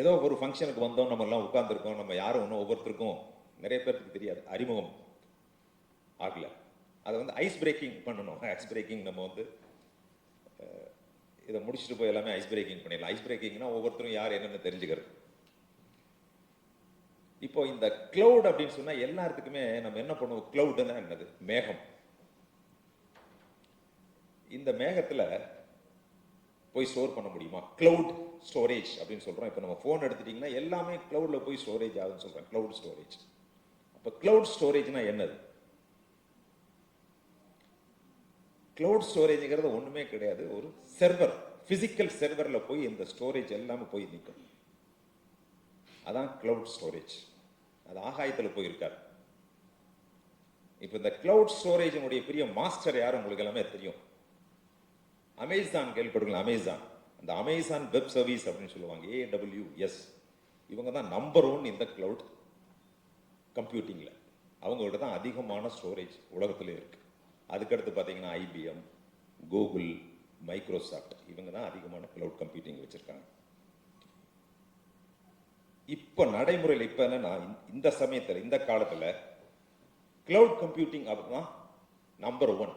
ஏதோ ஒரு ஃபங்க்ஷனுக்கு வந்தோம், நம்ம எல்லாம் உட்கார்ந்துருக்கோம், நம்ம யாரும் ஒன்றும் ஒவ்வொருத்தருக்கும் நிறைய பேருக்கு தெரியாது, அறிமுகம் ஆகல. அதை வந்து ஐஸ் பிரேக்கிங் பண்ணணும். ஐஸ் பிரேக்கிங் நம்ம வந்து இதை முடிச்சுட்டு போய் எல்லாமே ஐஸ் பிரேக்கிங் பண்ணிடலாம். ஐஸ் பிரேக்கிங்னா ஒவ்வொருத்தரும் யார் என்னென்னு தெரிஞ்சுக்கிறது. இப்போ இந்த கிளவுட் அப்படின்னு சொன்னா எல்லாத்துக்குமே நம்ம என்ன பண்ணுவோம்? கிளவுட்னா என்னது? மேகம். இந்த மேகத்துல போய் ஸ்டோர் பண்ண முடியுமா? கிளவுட் ஸ்டோரேஜ் அப்படின்னு சொல்றோம். இப்போ நம்ம போன் எடுத்துட்டீங்கன்னா எல்லாமே கிளவுட்ல போய் ஸ்டோரேஜ் ஆகுதுன்னு சொல்றேன். Cloud storage. அப்ப கிளவுட் ஸ்டோரேஜ்னா என்னது? கிளவுட் ஸ்டோரேஜ்ங்கிறது ஒண்ணுமே கிடையாது. ஒரு சர்வர், பிசிக்கல் சர்வர்ல போய் இந்த ஸ்டோரேஜ் எல்லாமே போய் நிற்கும். அதான் கிளவுட் ஸ்டோரேஜ். அது ஆகாயத்தில் போயிருக்காரு. இப்போ இந்த கிளவுட் ஸ்டோரேஜினுடைய பெரிய மாஸ்டர் யார் உங்களுக்கு எல்லாமே தெரியும். அமேசான் கேள்விப்படுங்களா? அமேசான், அந்த அமேசான் வெப் சர்வீஸ் அப்படின்னு சொல்லுவாங்க, AWS. இவங்க தான் நம்பர் 1 இந்த கிளவுட் கம்ப்யூட்டிங்ல. அவங்கள்ட்ட தான் அதிகமான ஸ்டோரேஜ் உலகத்திலே இருக்கு. அதுக்கடுத்து பார்த்தீங்கன்னா IBM, கூகுள், மைக்ரோசாஃப்ட், இவங்க தான் அதிகமான கிளவுட் கம்ப்யூட்டிங் வச்சிருக்காங்க. இப்போ நடைமுறையில் இப்போ என்னன்னா, இந்த சமயத்தில் இந்த காலத்தில் கிளவுட் கம்ப்யூட்டிங் அப்படின்னா நம்பர் 1.